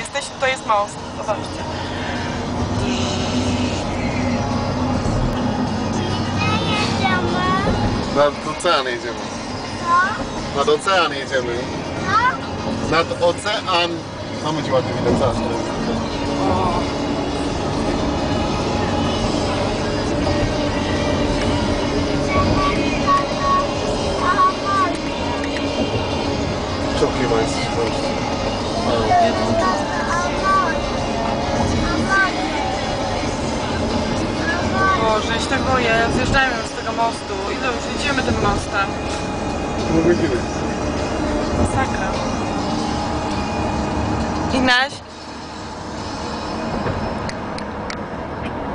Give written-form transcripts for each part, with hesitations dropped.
jesteś, to jest most. Zobaczcie. Nad ocean jedziemy. Nad ocean jedziemy. Nad ocean. Tam będzie ładnie widać zaraz. Czołgiwa jest. Boże, ja się tak boję. Zjeżdżajmy już z tego mostu. I już idziemy tym mostem. No widzimy. Masakra. Ignaś?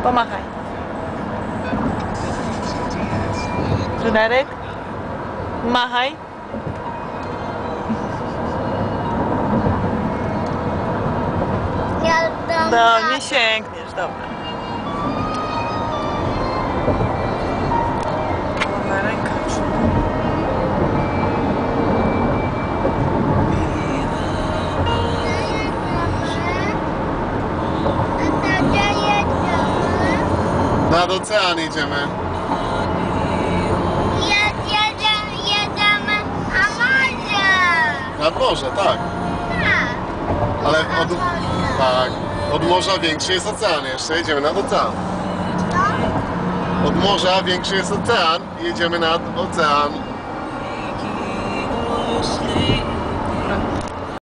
Pomachaj. Fryderyk? Machaj. No, nie sięgniesz, dobra. Moja ręka już. Nad ocean jedziemy. Jedziemy na morze. Nad morze, tak. Ale tak, od morza większy jest ocean jeszcze. Jedziemy nad ocean. Od morza większy jest ocean. Jedziemy nad ocean.